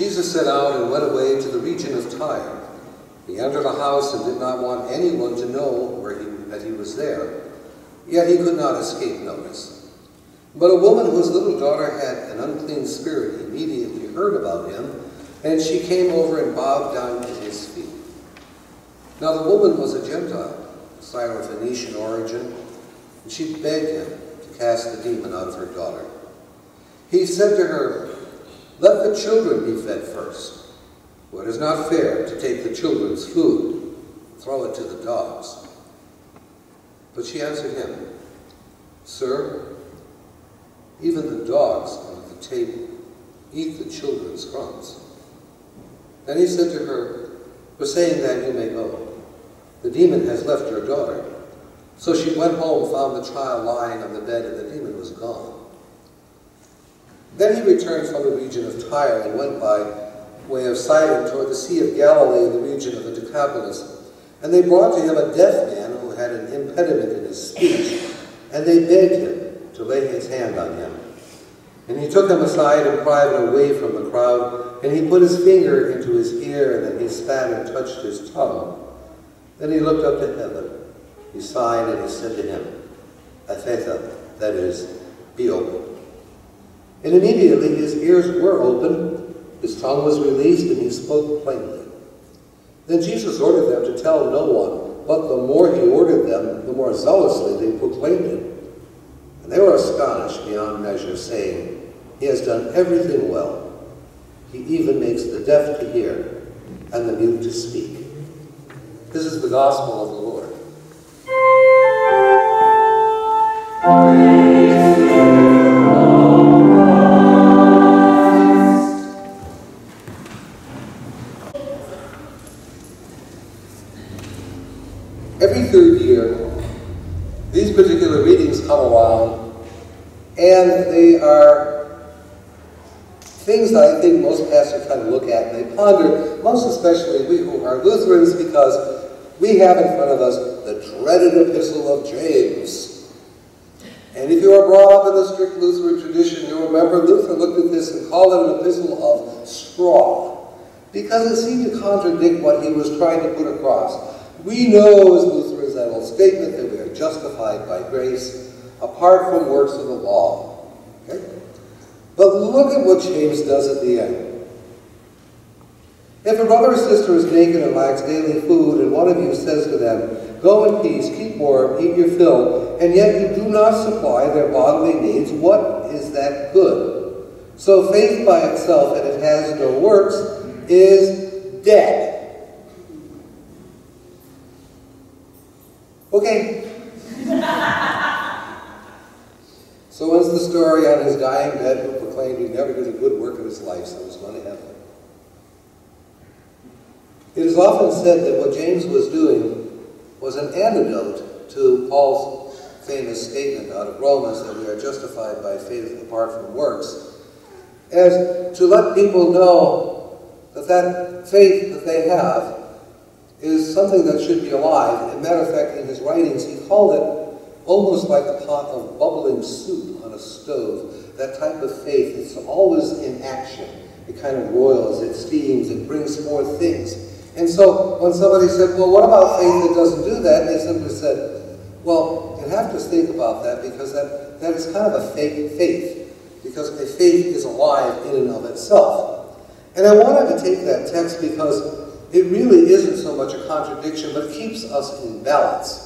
Jesus set out and went away to the region of Tyre. He entered a house and did not want anyone to know that he was there, yet he could not escape notice. But a woman whose little daughter had an unclean spirit immediately heard about him, and she came over and bowed down at his feet. Now the woman was a Gentile, Syro-Phoenician origin, and she begged him to cast the demon out of her daughter. He said to her, "Let the children be fed first, for it is not fair to take the children's food and throw it to the dogs." But she answered him, "Sir, even the dogs under the table eat the children's crumbs." Then he said to her, "For saying that, you may go. The demon has left your daughter." So she went home, found the child lying on the bed, and the demon was gone. Then he returned from the region of Tyre and went by way of Sidon toward the Sea of Galilee in the region of the Decapolis. And they brought to him a deaf man who had an impediment in his speech, and they begged him to lay his hand on him. And he took him aside in private away from the crowd, and he put his finger into his ear, and then he spat and touched his tongue. Then he looked up to heaven. He sighed, and he said to him, "Ephatha," that is, "be open." And immediately his ears were opened, his tongue was released, and he spoke plainly. Then Jesus ordered them to tell no one, but the more he ordered them, the more zealously they proclaimed it. And they were astonished beyond measure, saying, "He has done everything well. He even makes the deaf to hear and the mute to speak." This is the gospel of the Lord. Praise you, O Christ. Every third year, these particular readings come around, and they are things that I think most pastors kind of look at and they ponder, most especially we who are Lutherans, because we have in front of us the dreaded epistle of James. And if you are brought up in the strict Lutheran tradition, you'll remember Luther looked at this and called it an epistle of straw, because it seemed to contradict what he was trying to put across. We know as Lutherans that old statement that we are justified by grace apart from works of the law. Okay? But look at what James does at the end. If a brother or sister is naked and lacks daily food, and one of you says to them, "Go in peace, keep warm, eat your fill," and yet you do not supply their bodily needs, what is that good? So faith by itself, and it has no works, is dead. Okay. So ends the story on his dying bed, who proclaimed he never did a good work in his life, so he's going to heaven. It is often said that what James was doing was an antidote to Paul's famous statement out of Romans that we are justified by faith apart from works, as to let people know that that faith that they have is something that should be alive. As a matter of fact, in his writings, he called it almost like a pot of bubbling soup on a stove. That type of faith, it's always in action. It kind of roils, it steams, it brings forth things. And so when somebody said, "Well, what about faith that doesn't do that?" they simply said, "Well, you have to think about that, because that is kind of a fake faith, because a faith is alive in and of itself." And I wanted to take that text because it really isn't so much a contradiction, but it keeps us in balance.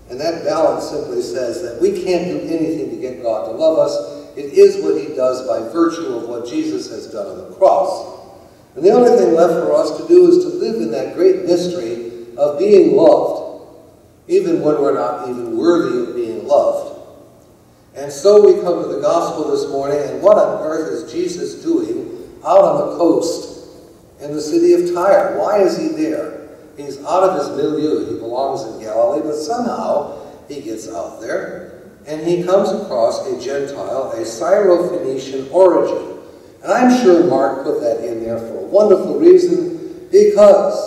And that balance simply says that we can't do anything to get God to love us. It is what he does by virtue of what Jesus has done on the cross. And the only thing left for us to do is to live in that great mystery of being loved, even when we're not even worthy of being loved. And so we come to the gospel this morning, and what on earth is Jesus doing out on the coast in the city of Tyre? Why is he there? He's out of his milieu. He belongs in Galilee, but somehow he gets out there, and he comes across a Gentile, a Syro-Phoenician origin. And I'm sure Mark put that in there for a wonderful reason, because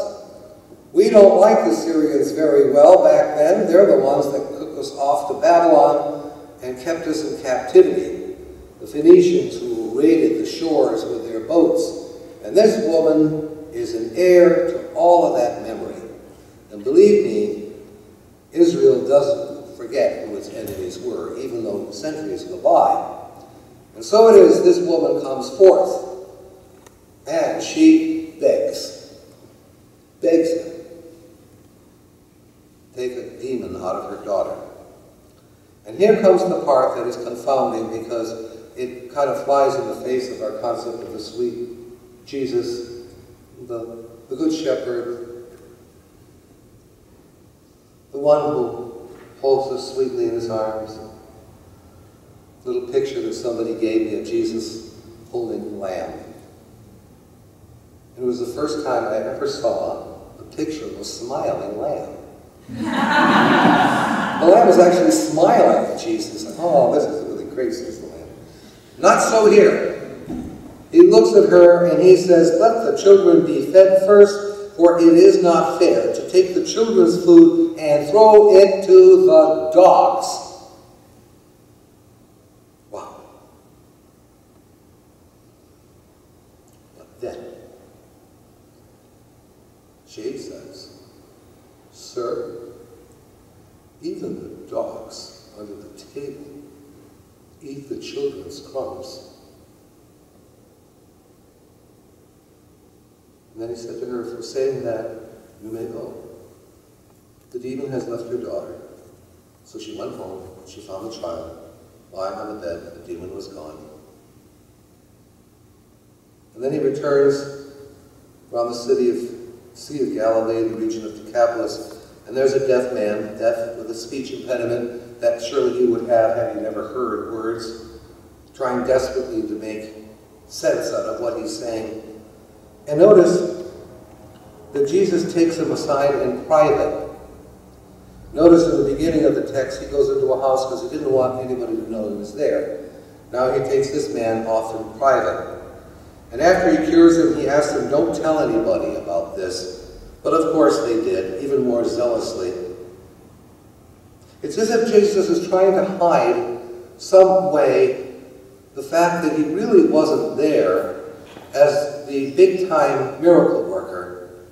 we don't like the Syrians very well back then. They're the ones that took us off to Babylon and kept us in captivity. The Phoenicians who raided the shores with their boats. And this woman is an heir to all of that memory. And believe me, Israel doesn't forget who its enemies were, even though centuries go by. And so it is, this woman comes forth, and she begs him, take a demon out of her daughter. And here comes the part that is confounding, because it kind of flies in the face of our concept of the sweet Jesus, the good shepherd, the one who holds us sweetly in his arms. Little picture that somebody gave me of Jesus holding the lamb. It was the first time I ever saw a picture of a smiling lamb. The lamb was actually smiling at Jesus. Oh, this is really great, says the lamb. Not so here. He looks at her and he says, let the children be fed first, for it is not fair to take the children's food and throw it to the dogs. Wow. But then, she says, sir, even the dogs under the table eat the children's crumbs. And then he said to her, for saying that, you may go. The demon has left your daughter. So she went home. She found the child lying on the bed. The demon was gone. And then he returns around the Sea of Galilee, the region of Decapolis, and there's a deaf man, deaf with a speech impediment that surely you would have had you never heard words, trying desperately to make sense out of what he's saying. And notice that Jesus takes him aside in private. Notice in the beginning of the text, he goes into a house because he didn't want anybody to know he was there. Now he takes this man off in private. And after he cures him, he asks him, don't tell anybody about this. But of course they did, even more zealously. It's as if Jesus is trying to hide some way the fact that he really wasn't there as the big-time miracle worker.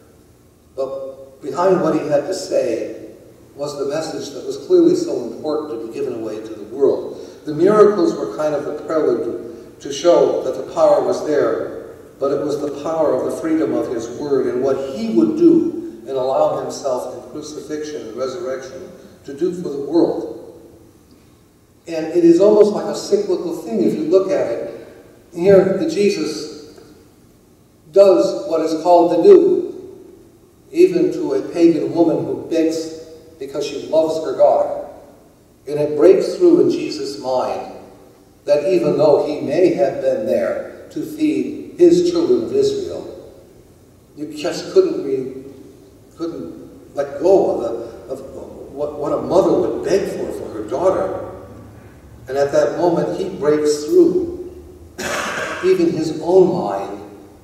But behind what he had to say was the message that was clearly so important to be given away to the world. The miracles were kind of the prelude to show that the power was there, but it was the power of the freedom of his word and what he would do and allow himself in crucifixion and resurrection to do for the world. And it is almost like a cyclical thing if you look at it. Here, the Jesus does what is called to do, even to a pagan woman who begs because she loves her daughter. And it breaks through in Jesus' mind that even though he may have been there to feed his children of Israel, you just couldn't let go of what a mother would beg for her daughter. And at that moment, he breaks through even his own mind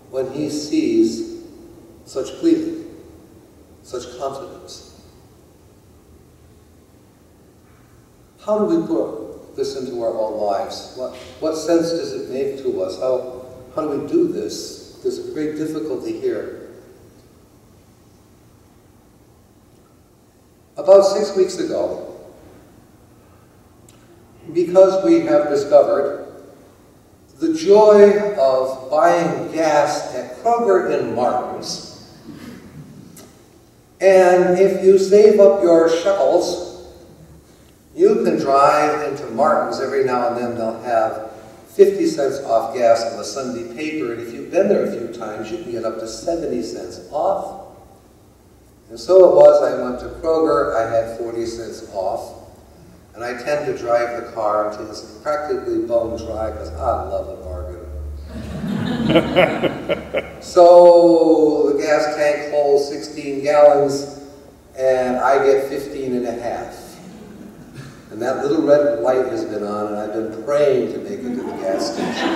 when he sees such pleading, such confidence. How do we put this into our own lives? What sense does it make to us? How do we do this? There's a great difficulty here. About 6 weeks ago, because we have discovered the joy of buying gas at Kroger in Marcoux, and if you save up your shekels, you can drive into Marcoux every now and then. They'll have 50 cents off gas on the Sunday paper, and if you've been there a few times, you can get up to 70 cents off. And so it was, I went to Kroger, I had 40 cents off, and I tend to drive the car until it's practically bone dry because I love a bargain. So the gas tank holds 16 gallons, and I get 15 and a half. And that little red light has been on, and I've been praying to make it to the gas station.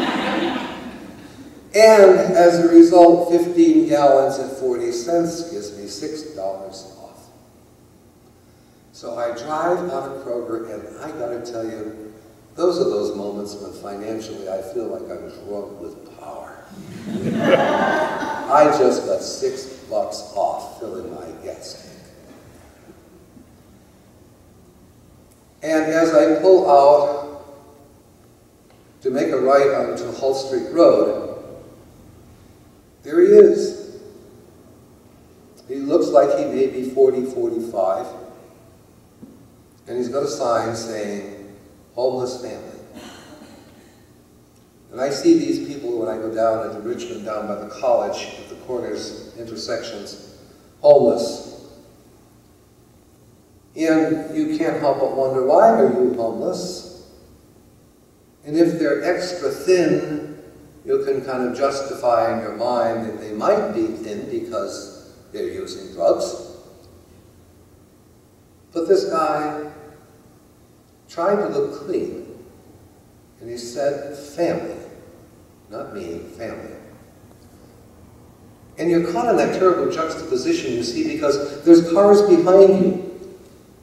And as a result, 15 gallons at 40 cents gives me $6 off. So I drive out of Kroger, and I gotta tell you, those are those moments when financially I feel like I'm drunk with power. I just got $6 off filling my gas tank. And as I pull out to make a right onto Hull Street Road, there he is. He looks like he may be 40, 45. And he's got a sign saying, homeless family. And I see these people when I go down into Richmond, down by the college, at the corners, intersections, homeless. And you can't help but wonder, why are you homeless? And if they're extra thin, you can kind of justify in your mind that they might be thin because they're using drugs. But this guy tried to look clean. And he said, family. Not me, family. And you're caught in that terrible juxtaposition, you see, because there's cars behind you.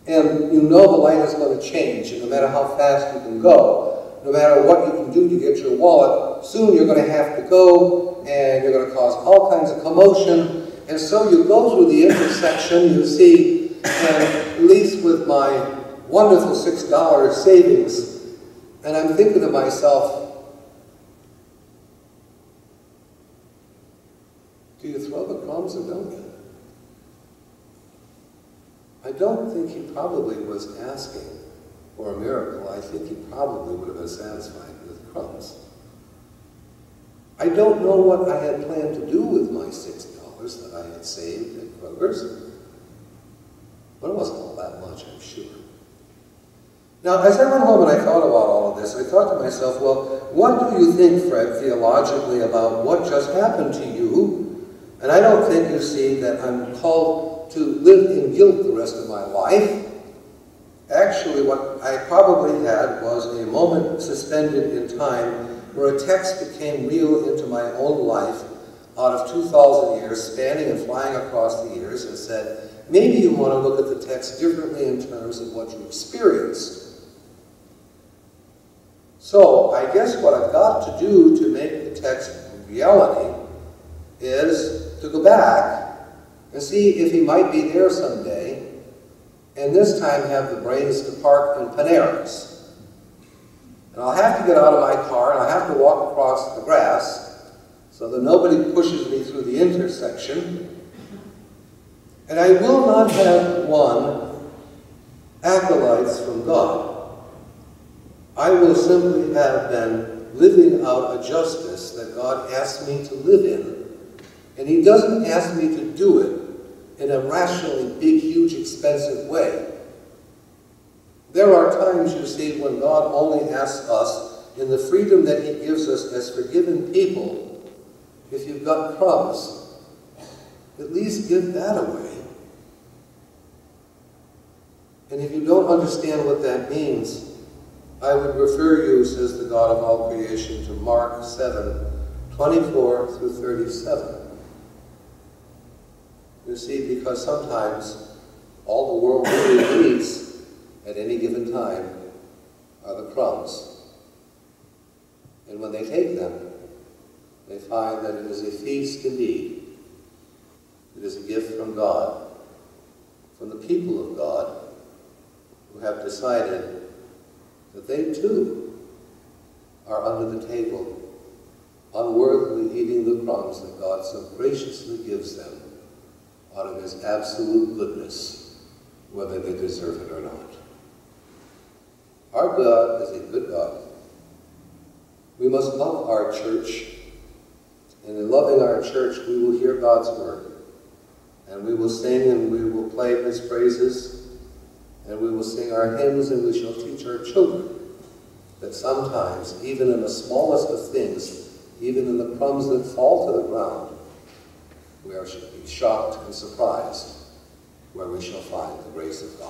And you know the light is going to change, and no matter how fast you can go, no matter what you can do to get your wallet, soon you're going to have to go, and you're going to cause all kinds of commotion. And so you go through the intersection, you see, and at least with my wonderful $6 savings, and I'm thinking to myself, do you throw the crumbs or don't you? I don't think he probably was asking for a miracle. I think he probably would have been satisfied with crumbs. I don't know what I had planned to do with my $6 that I had saved at Kroger's, but it wasn't all that much, I'm sure. Now, as I went home and I thought about all of this, I thought to myself, well, what do you think, Fred, theologically about what just happened to you? And I don't think, you see, that I'm called to live in guilt the rest of my life. Actually, what I probably had was a moment suspended in time where a text became real into my own life out of 2,000 years, spanning and flying across the years, and said, maybe you want to look at the text differently in terms of what you experienced. So, I guess what I've got to do to make the text reality is to go back and see if he might be there someday, and this time have the brains to park in Panera's. And I'll have to get out of my car, and I'll have to walk across the grass so that nobody pushes me through the intersection. And I will not have won acolytes from God. I will simply have been living out a justice that God asked me to live in. And he doesn't ask me to do it in a rationally big, huge, expensive way. There are times, you see, when God only asks us, in the freedom that he gives us as forgiven people, if you've got crumbs, at least give that away. And if you don't understand what that means, I would refer you, says the God of all creation, to Mark 7, 24 through 37. You see, because sometimes all the world really needs at any given time are the crumbs. And when they take them, they find that it is a feast indeed. It is a gift from God, from the people of God, who have decided that they too are under the table, unworthily eating the crumbs that God so graciously gives them out of his absolute goodness, whether they deserve it or not. Our God is a good God. We must love our church, and in loving our church, we will hear God's word, and we will sing and we will play his praises, and we will sing our hymns, and we shall teach our children that sometimes, even in the smallest of things, even in the crumbs that fall to the ground, we are should be shocked and surprised where we shall find the grace of God.